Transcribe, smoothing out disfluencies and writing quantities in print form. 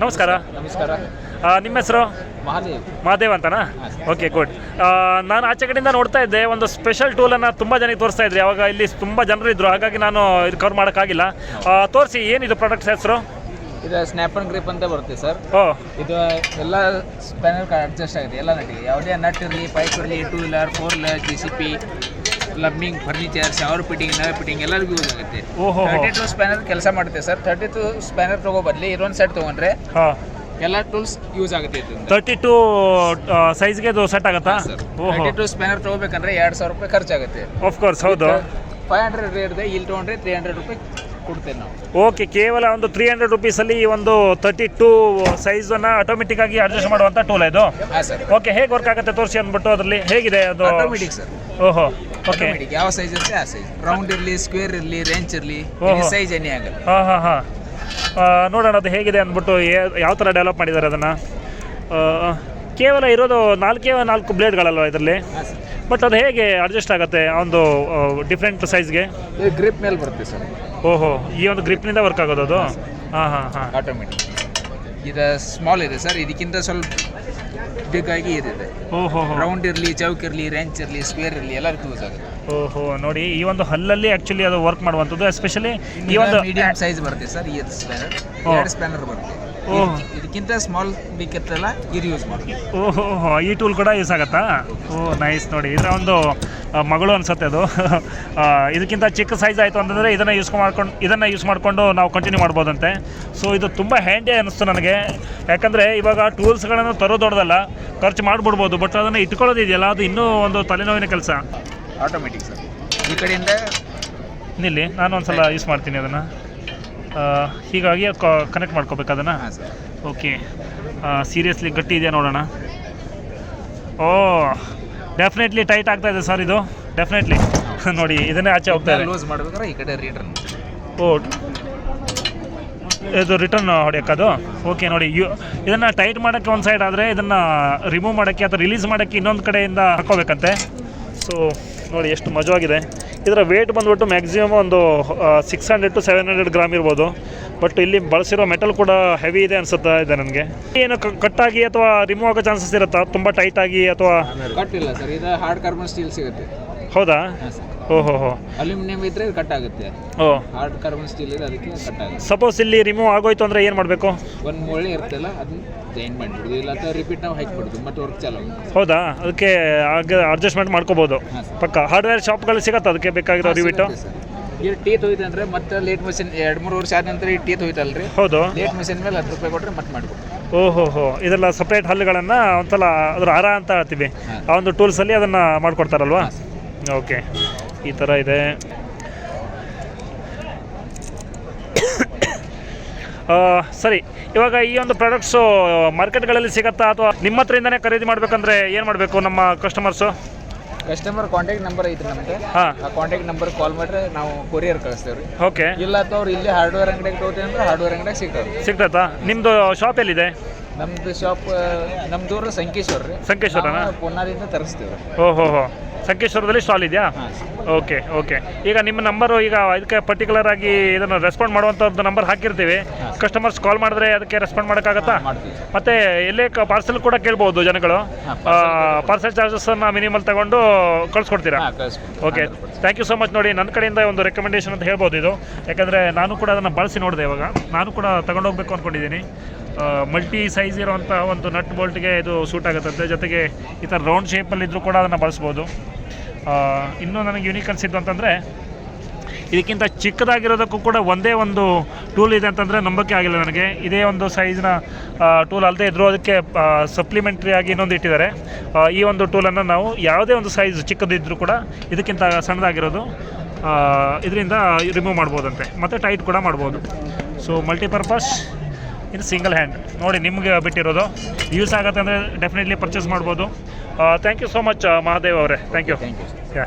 ನಮಸ್ಕಾರ. ನಮಸ್ಕಾರ. ನಿಮ್ಮ ಹೆಸರು? ಮಹಾದೇವ್ ಅಂತನಾ? Okay, good. ನಾನು ಆಚೆ ಕಡೆಯಿಂದ ನೋಡ್ತಾ ಇದ್ದೆ, ಒಂದು ಸ್ಪೆಷಲ್ ಟೂಲನ್ನು ತುಂಬ ಜನಕ್ಕೆ ತೋರಿಸ್ತಾ ಇದ್ರಿ. ಅವಾಗ ಇಲ್ಲಿ ತುಂಬ ಜನರು ಇದ್ದರು, ಹಾಗಾಗಿ ನಾನು ಇದು ಕವರ್ ಮಾಡೋಕ್ಕಾಗಿಲ್ಲ. ತೋರಿಸಿ, ಏನಿದು ಪ್ರಾಡಕ್ಟ್ಸ್ ಹೆಸರು? ಇದು ಸ್ನ್ಯಾಪ್ ಅಂಡ್ ಗ್ರಿಪ್ ಅಂತ ಬರುತ್ತೆ ಸರ್. ಇದು ಎಲ್ಲ ಸ್ಪ್ಯಾನರ್ ಅಡ್ಜಸ್ಟ್ ಆಗಿದೆ ಎಲ್ಲ ನಟ್ಟಿಗೆ. ಯಾವುದೇ ನಟ್ ಇರಲಿ, ಪೈಪ್ ಇರಲಿ, 2 wheeler 4 wheeler JCB, plumbing, furniture, shower fitting, ನಳ ಫಿಟ್ಟಿಂಗ್ ಎಲ್ಲರಿಗೂ ಯೂಸ್ ಆಗುತ್ತೆ. 32 ಸ್ಪ್ಯಾನರ್ ಕೆಲಸ ಮಾಡುತ್ತೆ ಸರ್. 32 ಸ್ಪ್ಯಾನರ್ ತಗೋ ಬದಲಿ ಇದೊಂದು ಸೆಟ್ ತೊಗೊಂಡ್ರೆ ಎಲ್ಲ ಟೂಲ್ಸ್ ಯೂಸ್ ಆಗುತ್ತೆ. 32 ಸೈಜ್ಗೆ ಇದು ಸೆಟ್ ಆಗುತ್ತಾ? 32 ಸ್ಪ್ಯಾನರ್ ತೊಗೋಬೇಕಂದ್ರೆ 2,000 ರೂಪಾಯಿ ಖರ್ಚಾಗುತ್ತೆ. ಆಫ್ ಕೋರ್ಸ್, ಹೌದು. 500 ರೇಟ್ ಇದೆ, ಇಲ್ಲಿ ತೊಗೊಂಡ್ರೆ 300 ರೂಪಾಯಿ ಕೊಡ್ತೇವೆ ನಾವು. ಓಕೆ, ಕೇವಲ ಒಂದು 300 ರುಪೀಸಲ್ಲಿ ಒಂದು 32 ಸೈಜನ್ನು ಆಟೋಮೆಟಿಕ್ ಆಗಿ ಅಡ್ಜಸ್ಟ್ ಮಾಡುವಂಥ ಟೂಲ್ ಇದು. ಹಾಂ ಸರ್. ಓಕೆ, ಹೇಗೆ ವರ್ಕ್ ಆಗುತ್ತೆ ತೋರಿಸಿ ಅಂದ್ಬಿಟ್ಟು ಅದರಲ್ಲಿ ಹೇಗಿದೆ ಅದು? Automatic sir. ಓಹೋ, ಓಕೆ. ಯಾವ ಸೈಜ್ ಇರುತ್ತೆ ಆ ಸೈಜ್, ರೌಂಡ್ ಇರಲಿ, ಸ್ಕ್ವೇರ್ ಇರಲಿ, ರೇಂಜ್ ಇರಲಿ, ಸೈಜ್ ಏನೇ ಆಗಲ್ಲ. ಹಾಂ ಹಾಂ ಹಾಂ, ನೋಡೋಣ ಅದು ಹೇಗಿದೆ ಅಂದ್ಬಿಟ್ಟು ಯಾವ ಥರ ಡೆವಲಪ್ ಮಾಡಿದ್ದಾರೆ ಅದನ್ನು. ಕೇವಲ ಇರೋದು 4 ಬ್ಲೇಡ್ಗಳಲ್ವ ಇದರಲ್ಲಿ? ಬಟ್ ಅದು ಹೇಗೆ ಅಡ್ಜಸ್ಟ್ ಆಗುತ್ತೆ ಒಂದು ಡಿಫ್ರೆಂಟ್ ಸೈಜ್ಗೆ? ಗ್ರಿಪ್ ಮೇಲೆ ಬರುತ್ತೆ ಸರ್. ಓಹೋ, ಈ ಒಂದು ಗ್ರಿಪ್ನಿಂದ ವರ್ಕ್ ಆಗೋದು ಅದು? ಹಾಂ ಹಾಂ ಹಾಂ, ಆಟೋಮೆಟಿಕ್. ಇದು ಸ್ಮಾಲ್ ಇದೆ ಸರ್, ಇದಕ್ಕಿಂತ ಸ್ವಲ್ಪ ಬಿಗ್ ಆಗಿ ಇದಿದೆ. ಓಹೋ, ರೌಂಡ್ ಇರಲಿ, ಚೌಕ್ ಇರಲಿ, ರೇಂಜ್ ಇರಲಿ, ಸ್ಕ್ವೇರ್ ಇರಲಿ ಎಲ್ಲ ಯೂಸ್ ಆಗುತ್ತೆ. ಓಹೋ, ನೋಡಿ ಈ ಒಂದು ಹಲ್ಲಲ್ಲಿ ಆ್ಯಕ್ಚುಲಿ ಅದು ವರ್ಕ್ ಮಾಡುವಂಥದ್ದು. ಎಸ್ಪೆಷಲಿ ಈ ಒಂದು ಮೀಡಿಯಂ ಸೈಜ್ ಬರುತ್ತೆ ಸರ್. ಈ ಸ್ಪ್ಯಾನರ್ 2 ಸ್ಪ್ಯಾನರ್ ಬರುತ್ತೆ. ಇದಕ್ಕಿಂತ ಸ್ಮಾಲ್ ಬೇಕಿತ್ತಲ್ಲ ಇದು ಯೂಸ್ ಮಾಡಿ. ಓಹೋ, ಈ ಟೂಲ್ ಕೂಡ ಯೂಸ್ ಆಗುತ್ತಾ? ಓ, ನೈಸ್. ನೋಡಿ, ಇದರ ಒಂದು ಮಗಳು ಅನ್ಸುತ್ತೆ ಅದು. ಇದಕ್ಕಿಂತ ಚಿಕ್ಕ ಸೈಜ್ ಆಯಿತು ಅಂತಂದರೆ ಇದನ್ನು ಯೂಸ್ ಮಾಡಿಕೊಂಡು ನಾವು ಕಂಟಿನ್ಯೂ ಮಾಡ್ಬೋದಂತೆ. ಸೊ ಇದು ತುಂಬ ಹ್ಯಾಂಡಿ ಅನ್ನಿಸ್ತು ನನಗೆ. ಯಾಕಂದರೆ ಇವಾಗ ಟೂಲ್ಸ್ಗಳನ್ನು ತರೋದೊಡ್ದಲ್ಲ, ಖರ್ಚು ಮಾಡಿಬಿಡ್ಬೋದು. ಬಟ್ ಅದನ್ನು ಇಟ್ಕೊಳ್ಳೋದಿದೆಯಲ್ಲ, ಅದು ಇನ್ನೂ ಒಂದು ತಲೆನೋವಿನ ಕೆಲಸ. Automatic sir. ಈ ಕಡೆಯಿಂದ ನಿಲ್ಲಿ, ನಾನು ಒಂದು ಸಲ ಯೂಸ್ ಮಾಡ್ತೀನಿ ಅದನ್ನು. ಹೀಗಾಗಿ ಕನೆಕ್ಟ್ ಮಾಡ್ಕೋಬೇಕು ಅದನ್ನು. ಓಕೆ, ಸೀರಿಯಸ್ಲಿ ಗಟ್ಟಿ ಇದೆಯಾ ನೋಡೋಣ. ಓ, ಡೆಫಿನೆಟ್ಲಿ ಟೈಟ್ ಆಗ್ತಾ ಇದೆ ಸರ್ ಇದು, ಡೆಫಿನೆಟ್ಲಿ. ನೋಡಿ, ಇದನ್ನೇ ಆಚೆ ಹೋಗ್ತಾ ಇದೆ. ಲೂಸ್ ಮಾಡಬೇಕಾದ್ರೆ ಈ ಕಡೆ ರಿಟರ್ನ್. ಓ, ಇದು ರಿಟರ್ನ್ ಹೊಡೆಯೋಕ್ಕದು. ಓಕೆ, ನೋಡಿ, ಇದನ್ನು ಟೈಟ್ ಮಾಡೋಕ್ಕೆ ಒಂದು ಸೈಡ್ ಆದರೆ ಇದನ್ನು ರಿಮೂವ್ ಮಾಡೋಕ್ಕೆ ಅಥವಾ ರಿಲೀಸ್ ಮಾಡೋಕ್ಕೆ ಇನ್ನೊಂದು ಕಡೆಯಿಂದ ಹಾಕೋಬೇಕಂತೆ. ಸೊ ನೋಡಿ ಎಷ್ಟು ಮಜವಾಗಿದೆ. ಇದರ ವೇಟ್ ಬಂದುಬಿಟ್ಟು ಮ್ಯಾಕ್ಸಿಮಮ್ ಒಂದು 600 to 700 ಗ್ರಾಮ್ ಇರ್ಬೋದು. ಬಟ್ ಇಲ್ಲಿ ಬಳಸಿರೋ ಮೆಟಲ್ ಕೂಡ ಹೆವಿ ಇದೆ ಅನಿಸುತ್ತಾ ಇದೆ ನನಗೆ. ಏನು ಕಟ್ಟಾಗಿ ಅಥವಾ ರಿಮೂವ್ ಆಗೋ ಚಾನ್ಸಸ್ ಇರುತ್ತಾ ತುಂಬ ಟೈಟಾಗಿ? ಅಥವಾ ಕಟ್ ಇಲ್ಲ ಸರ್, ಇದು ಹಾರ್ಡ್ ಕಾರ್ಬನ್ ಸ್ಟೀಲ್ ಸಿಗುತ್ತೆ. ಹೌದಾ? ಓಹೋ, ಅಲ್ಯೂಮಿನಿಯಂ ಇದ್ರೆ ಕಟ್ ಆಗುತ್ತೆ. ಓ, ಹಾರ್ಡ್ ಕಾರ್ಬನ್ ಸ್ಟೀಲ್ ಇದೆ, ಅದಕ್ಕೆ ಕಟ್ ಆಗುತ್ತೆ. ಸಪೋಸ್ ಇಲ್ಲಿ ರಿಮೂವ್ ಆಗೋಯ್ತು ಅಂದರೆ ಏನು ಮಾಡಬೇಕು? ಒಂದು ಮೊಳೆ ಇರುತ್ತಲ್ಲ, ಅದನ್ನ ಜಾಯಿನ್ ಮಾಡಿಬಿಡೋದು, ಇಲ್ಲ ಅಥವಾ ರಿಪೀಟ್ ನಾವು ಹಾಕಿಬಿಡೋದು, ಮತ್ತೆ ವರ್ಕ್ ಚಾಲು ಆಗುತ್ತೆ. ಹೌದಾ? ಅದಕ್ಕೆ ಅಡ್ಜಸ್ಟ್ಮೆಂಟ್ ಮಾಡ್ಕೋಬೋದು ಪಕ್ಕ. ಹಾರ್ಡ್ವೇರ್ ಶಾಪ್ಗಳು ಸಿಗತ್ತಾ ಅದಕ್ಕೆ ಬೇಕಾಗಿರೋ ರಿವಿಟು? ಈಗ ಟೀತ್ ಹೋಯ್ತು ಅಂದರೆ ಮತ್ತೆ ಲೇಟ್ ಮಿಷಿನ್ 2-3 ವರ್ಷ ಆದ ನಂತರ ಈ ಟೀತ್ ಹೋಯ್ತಲ್ರಿ. ಹೌದು, ಲೇಟ್ ಮಿಷಿನ್ ಮೇಲೆ 10 ರೂಪಾಯಿ ಕೊಟ್ಟರೆ ಮತ್ತೆ ಮಾಡಿಬಿಟ್ಟು. ಓಹೋ, ಇದೆಲ್ಲ ಸಪ್ರೇಟ್ ಹಲ್ಲುಗಳನ್ನು ಒಂದ್ಸಲ ಅದ್ರ ಹಾರ ಅಂತ ಹೇಳ್ತೀವಿ, ಆ ಒಂದು ಟೂಲ್ಸಲ್ಲಿ ಅದನ್ನು ಮಾಡಿಕೊಡ್ತಾರಲ್ವಾ? ಓಕೆ, ಈ ಥರ ಇದೆ. ಸರಿ, ಇವಾಗ ಈ ಒಂದು ಪ್ರಾಡಕ್ಟ್ಸು ಮಾರ್ಕೆಟ್ಗಳಲ್ಲಿ ಸಿಗತ್ತಾ ಅಥವಾ ನಿಮ್ಮ ಹತ್ರದಿಂದನೇ ಖರೀದಿ ಮಾಡಬೇಕಂದ್ರೆ ಏನು ಮಾಡಬೇಕು ನಮ್ಮ ಕಸ್ಟಮರ್ ಕಾಂಟ್ಯಾಕ್ಟ್ ನಂಬರ್ ಐತ್ರಿ ನಮ್ದು. ಆ ಕಾಂಟ್ಯಾಕ್ಟ್ ನಂಬರ್ ಕಾಲ್ ಮಾಡಿದ್ರೆ ನಾವು ಕೊರಿಯರ್ ಕಳಿಸ್ತೇವೆ ರೀ. ಓಕೆ, ಇಲ್ಲ ಅವ್ರು ಇಲ್ಲಿ ಹಾರ್ಡ್ವೇರ್ ಅಂಗಡಿಗೆ ತಗೋತೀವಿ ಅಂದ್ರೆ ಹಾರ್ಡ್ವೇರ್ ಅಂಗಡಿಗೆ ಸಿಗ್ತದಾ? ನಿಮ್ಮದು ಶಾಪ್ ಎಲ್ಲಿದೆ? ನಮ್ದು ಶಾಪ್ ನಮ್ದು ಸಂಕೇಶ್ವರ ರೀ. ಸಂಕೇಶ್ವರನಾ? ಪುನಾದಿಂದ ತರಿಸ್ತೀವಿ. ಓಹೋ, ಸಂಕೇಶ್ವರದಲ್ಲಿ ಸ್ಟಾಲ್ ಇದೆಯಾ? Okay okay. ಈಗ ನಿಮ್ಮ ನಂಬರು, ಈಗ ಇದಕ್ಕೆ ಪರ್ಟಿಕ್ಯುಲರ್ ಆಗಿ ಇದನ್ನು ರೆಸ್ಪಾಂಡ್ ಮಾಡುವಂಥದ್ದು ನಂಬರ್ ಹಾಕಿರ್ತೀವಿ. ಕಸ್ಟಮರ್ಸ್ ಕಾಲ್ ಮಾಡಿದ್ರೆ ಅದಕ್ಕೆ ರೆಸ್ಪಾಂಡ್ ಮಾಡೋಕ್ಕಾಗತ್ತಾ? ಮತ್ತು ಎಲ್ಲೇ ಪಾರ್ಸೆಲ್ ಕೂಡ ಕೇಳ್ಬೋದು ಜನಗಳು. ಪಾರ್ಸೆಲ್ ಚಾರ್ಜಸ್ಸನ್ನು ಮಿನಿಮಲ್ ತಗೊಂಡು ಕಳಿಸ್ಕೊಡ್ತೀರಾ? Okay, thank you so much. ನೋಡಿ, ನನ್ನ ಕಡೆಯಿಂದ ಒಂದು ರೆಕಮೆಂಡೇಷನ್ ಅಂತ ಹೇಳ್ಬೋದು ಇದು. ಯಾಕಂದರೆ ನಾನು ಕೂಡ ಅದನ್ನು ಬಳಸಿ ನೋಡಿದೆ. ಇವಾಗ ನಾನು ಕೂಡ ತಗೊಂಡೋಗ್ಬೇಕು ಅಂದ್ಕೊಂಡಿದ್ದೀನಿ. ಮಲ್ಟಿ ಸೈಜ್ ಇರೋವಂಥ ಒಂದು ನಟ್ ಬೋಲ್ಟ್ಗೆ ಇದು ಸೂಟ್ ಆಗುತ್ತಂತೆ. ಜೊತೆಗೆ ಈ ಥರ ರೌಂಡ್ ಶೇಪಲ್ಲಿದ್ದರೂ ಕೂಡ ಅದನ್ನು ಬಳಸ್ಬೋದು. ಇನ್ನೂ ನನಗೆ ಯೂನಿಕ್ ಅನಿಸಿದ್ದು ಅಂತಂದರೆ, ಇದಕ್ಕಿಂತ ಚಿಕ್ಕದಾಗಿರೋದಕ್ಕೂ ಕೂಡ ಒಂದೇ ಒಂದು ಟೂಲ್ ಇದೆ ಅಂತಂದರೆ ನಂಬಕ್ಕೆ ಆಗಿಲ್ಲ ನನಗೆ. ಇದೇ ಒಂದು ಸೈಜ್ನ ಟೂಲ್ ಅಲ್ಲದೆ ಇದ್ದರೂ ಅದಕ್ಕೆ ಸಪ್ಲಿಮೆಂಟ್ರಿ ಆಗಿ ಇನ್ನೊಂದು ಇಟ್ಟಿದ್ದಾರೆ. ಈ ಒಂದು ಟೂಲನ್ನು ನಾವು ಯಾವುದೇ ಒಂದು ಸೈಜ್ ಚಿಕ್ಕದಿದ್ದರೂ ಕೂಡ ಇದಕ್ಕಿಂತ ಸಣ್ಣದಾಗಿರೋದು ಇದರಿಂದ ರಿಮೂವ್ ಮಾಡ್ಬೋದಂತೆ, ಮತ್ತು ಟೈಟ್ ಕೂಡ ಮಾಡ್ಬೋದು. ಸೊ ಮಲ್ಟಿಪರ್ಪಸ್ ಇದು ಸಿಂಗಲ್ ಹ್ಯಾಂಡ್. ನೋಡಿ, ನಿಮಗೆ ಬಿಟ್ಟಿರೋದು. ಯೂಸ್ ಆಗುತ್ತೆ ಅಂದರೆ ಡೆಫಿನೆಟ್ಲಿ ಪರ್ಚೇಸ್ ಮಾಡ್ಬೋದು. Thank you so much Mahadev ಅವರೇ. Thank you. ಯಾ